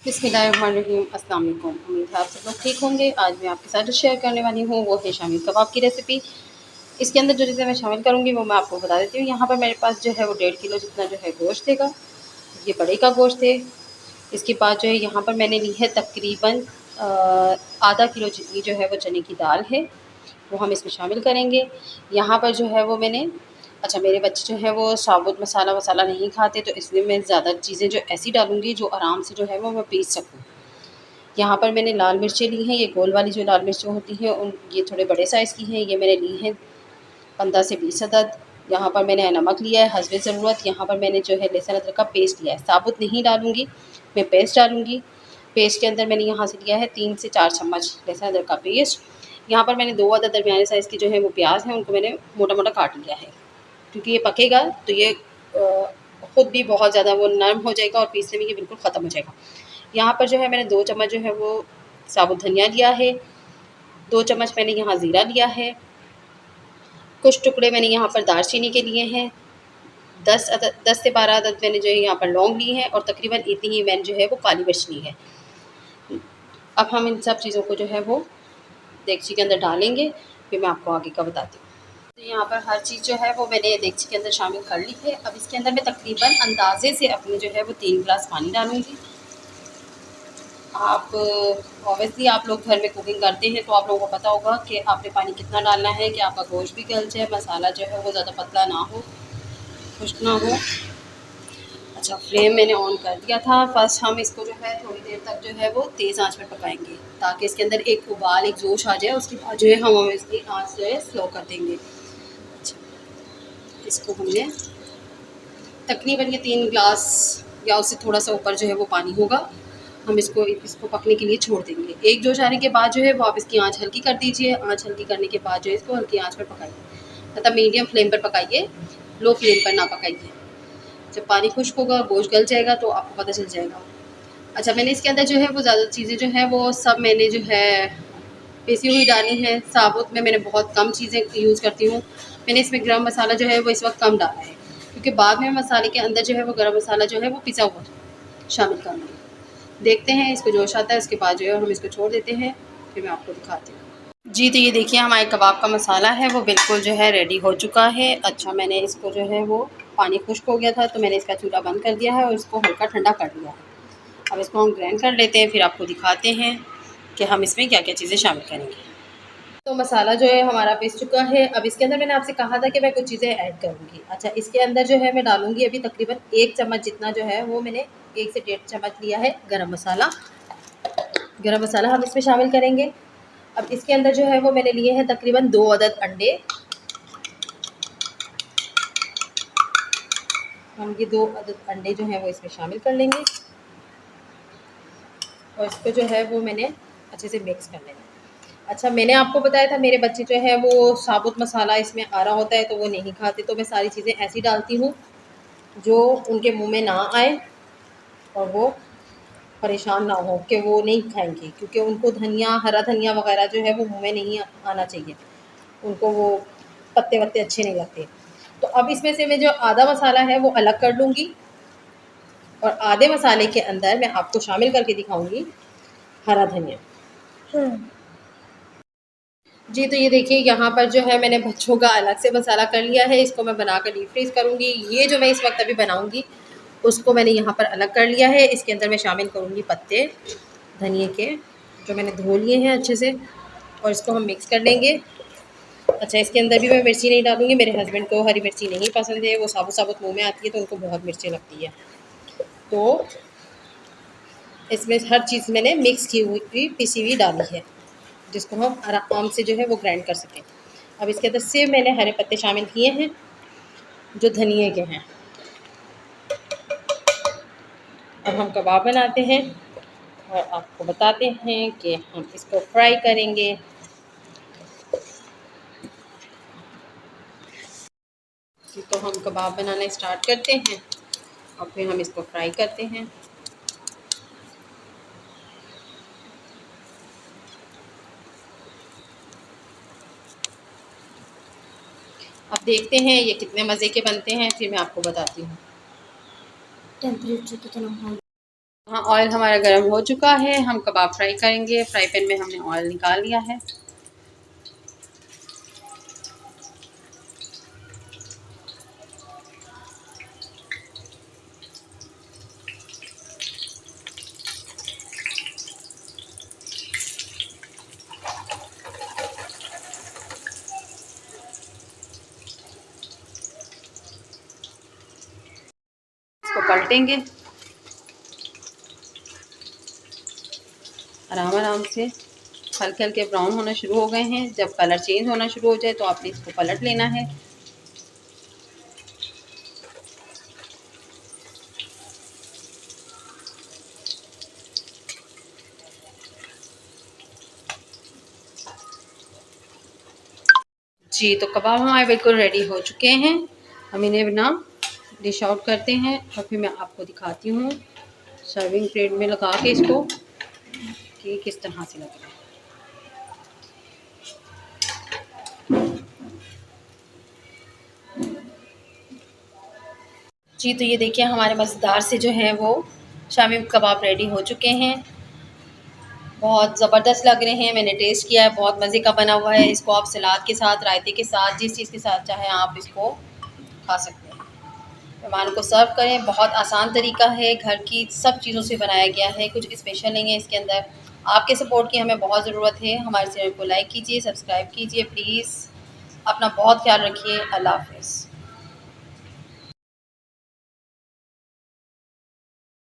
बिस्मिल्लाहिर्रहमानिर्रहीम। अस्सलाम वालेकुम। उम्मीद है आप सब लोग ठीक होंगे। आज मैं आपके साथ जो शेयर करने वाली हूँ वो है शामी कबाब की रेसिपी। इसके अंदर जो चीज़ें मैं शामिल करूँगी वो मैं आपको बता देती हूँ। यहाँ पर मेरे पास जो है वो 1.5 किलो जितना जो है गोश्त देगा, ये बड़े का गोश्त है। इसके बाद जो है यहाँ पर मैंने ली है तकरीबन आधा किलो जितनी जो है वो चने की दाल है, वो हम इसमें शामिल करेंगे। यहाँ पर जो है वो मैंने मेरे बच्चे जो है वो साबुत मसाला वसाला नहीं खाते, तो इसलिए मैं ज़्यादा चीज़ें जो ऐसी डालूँगी जो आराम से जो है वो मैं पीस सकूँ। यहाँ पर मैंने लाल मिर्चें ली हैं, ये गोल वाली जो लाल मिर्चें होती हैं उन ये थोड़े बड़े साइज़ की हैं, ये मैंने ली हैं 15 से 20 अदद। यहाँ पर मैंने नमक लिया है हस्बे ज़रूरत। यहाँ पर मैंने जो है लहसुन अदरक का पेस्ट लिया है, साबुत नहीं डालूँगी, मैं पेस्ट डालूँगी। पेस्ट के अंदर मैंने यहाँ से लिया है 3 से 4 चम्मच लहसुन अदरक का पेस्ट। यहाँ पर मैंने 2 अदद दरमियाने साइज़ की जो है वो प्याज हैं, उनको मैंने मोटा-मोटा काट लिया है, क्योंकि ये पकेगा तो ये ख़ुद भी बहुत ज़्यादा वो नरम हो जाएगा और पीसने में ये बिल्कुल ख़त्म हो जाएगा। यहाँ पर जो है मैंने 2 चम्मच जो है वो साबुत धनिया लिया है, 2 चम्मच मैंने यहाँ ज़ीरा लिया है, कुछ टुकड़े मैंने यहाँ पर दालचीनी के लिए हैं, 10 से 12 अदद मैंने जो है यहाँ पर लौंग ली हैं और तकरीबन इतनी ही मैंने जो है वो काली मिर्च ली है। अब हम इन सब चीज़ों को जो है वो देगची के अंदर डालेंगे, फिर मैं आपको आगे का बताती हूँ। तो यहाँ पर हर चीज़ जो है वो मैंने देगची के अंदर शामिल कर ली है। अब इसके अंदर मैं तकरीबन अंदाज़े से अपने जो है वो 3 गिलास पानी डालूँगी। आप ऑब्वियसली आप लोग घर में कुकिंग करते हैं तो आप लोगों को पता होगा कि आपने पानी कितना डालना है कि आपका गोश्त भी गल जाए, मसाला जो है वो ज़्यादा पतला ना हो, खुश्क ना हो। फ्लेम मैंने ऑन कर दिया था। फर्स्ट हम इसको जो है थोड़ी देर तक जो है वो तेज़ आंच पर पकाएंगे, ताकि इसके अंदर एक उबाल, एक जोश आ जाए। उसके बाद जो है हम इसकी आंच जो है स्लो कर देंगे। इसको हमने तकरीबन ये 3 गिलास या उससे थोड़ा सा ऊपर जो है वो पानी होगा, हम इसको पकने के लिए छोड़ देंगे। एक जोश आने के बाद जो है वो आप इसकी आंच हल्की कर दीजिए। आंच हल्की करने के बाद जो है इसको हल्की आंच पर पकाइए, मतलब मीडियम फ्लेम पर पकाइए, लो फ्लेम पर ना पकाइए। जब पानी खुश्क होगा, गोश्त गल जाएगा तो आपको पता चल जाएगा। मैंने इसके अंदर जो है वो ज़्यादा चीज़ें जो है वो सब मैंने जो है पिसी हुई डाली हैं। साबुत में मैंने बहुत कम चीज़ें यूज़ करती हूँ। मैंने इसमें गरम मसाला जो है वो इस वक्त कम डाला है, क्योंकि बाद में मसाले के अंदर जो है वो गरम मसाला जो है वो पिसा हुआ शामिल करूँगी। देखते हैं इसको जोश आता है, उसके बाद जो है हम इसको छोड़ देते हैं, फिर मैं आपको दिखाती हूँ। जी, तो ये देखिए हमारे कबाब का मसाला है वो बिल्कुल जो है रेडी हो चुका है। मैंने इसको जो है वो पानी खुश्क हो गया था तो मैंने इसका चूल्हा बंद कर दिया है और इसको हल्का ठंडा कर लिया है। अब इसको हम ग्राइंड कर लेते हैं, फिर आपको दिखाते हैं कि हम इसमें क्या-क्या चीज़ें शामिल करेंगे। तो मसाला जो है हमारा पिस चुका है। अब इसके अंदर मैंने आपसे कहा था कि मैं कुछ चीज़ें ऐड करूँगी। इसके अंदर जो है मैं डालूँगी अभी तकरीबन 1 चम्मच जितना जो है वो मैंने 1 से 1.5 चम्मच लिया है गरम मसाला। गरम मसाला हम इसमें शामिल करेंगे। अब इसके अंदर जो है वो मैंने लिए हैं तकरीबन 2 अदद अंडे। हम ये 2 अदद अंडे जो हैं वो इसमें शामिल कर लेंगे और इसको जो है वो मैंने अच्छे से मिक्स कर लेना है। मैंने आपको बताया था मेरे बच्चे जो है वो साबुत मसाला इसमें आ रहा होता है तो वो नहीं खाते, तो मैं सारी चीज़ें ऐसी डालती हूँ जो उनके मुँह में ना आए और वो परेशान ना हो कि वो नहीं खाएँगे, क्योंकि उनको धनिया, हरा धनिया वग़ैरह जो है वो मुँह में नहीं आना चाहिए। उनको वो पत्ते-वत्ते अच्छे नहीं लगते। तो अब इसमें से मैं जो आधा मसाला है वो अलग कर लूँगी और आधे मसाले के अंदर मैं आपको शामिल करके दिखाऊँगी हरा धनिया। जी, तो ये देखिए यहाँ पर जो है मैंने बच्चों का अलग से मसाला कर लिया है, इसको मैं बनाकर डीप फ्रीज़ करूँगी। ये जो मैं इस वक्त अभी बनाऊँगी उसको मैंने यहाँ पर अलग कर लिया है। इसके अंदर मैं शामिल करूँगी पत्ते धनिये के, जो मैंने धो लिए हैं अच्छे से, और इसको हम मिक्स कर लेंगे। इसके अंदर भी मैं मिर्ची नहीं डालूँगी, मेरे हस्बैंड को हरी मिर्ची नहीं पसंद है, वो साबुत-साबुत मुँह में आती है तो उनको बहुत मिर्ची लगती है। तो इसमें हर चीज़ मैंने मिक्स की हुई पिसी हुई डाली है, जिसको हम आराम से जो है वो ग्राइंड कर सकें। अब इसके अंदर सिर्फ मैंने हरे पत्ते शामिल किए हैं जो धनिये के हैं। अब हम कबाब बनाते हैं और आपको बताते हैं कि हम इसको फ्राई करेंगे। तो हम कबाब बनाना स्टार्ट करते हैं और फिर हम इसको फ्राई करते हैं। अब देखते हैं ये कितने मज़े के बनते हैं, फिर मैं आपको बताती हूँ। टेम्परेचर कितना हाई हाँ, ऑयल हमारा गर्म हो चुका है, हम कबाब फ्राई करेंगे। फ्राई पैन में हमने ऑयल निकाल लिया है। इसको पलटेंगे आराम आराम से। हल्के हल्के ब्राउन होना शुरू हो गए हैं। जब कलर चेंज होना शुरू हो जाए तो आपने इसको पलट लेना है। जी, तो कबाब हमारे बिल्कुल रेडी हो चुके हैं। हम इन्हें ना डिश आउट करते हैं और फिर मैं आपको दिखाती हूँ सर्विंग प्लेट में लगा के इसको कि किस तरह से लग रहा है। जी, तो ये देखिए हमारे मज़ेदार से जो हैं वो शामी कबाब रेडी हो चुके हैं। बहुत ज़बरदस्त लग रहे हैं। मैंने टेस्ट किया है, बहुत मज़े का बना हुआ है। इसको आप सलाद के साथ, रायते के साथ, जिस चीज़ के साथ चाहें आप इसको खा सकते हैं। मेहमान को सर्व करें, बहुत आसान तरीका है, घर की सब चीज़ों से बनाया गया है, कुछ स्पेशल नहीं है इसके अंदर। आपके सपोर्ट की हमें बहुत ज़रूरत है। हमारे चैनल को लाइक कीजिए, सब्सक्राइब कीजिए प्लीज़। अपना बहुत ख्याल रखिए। अल्लाह हाफ़िज़।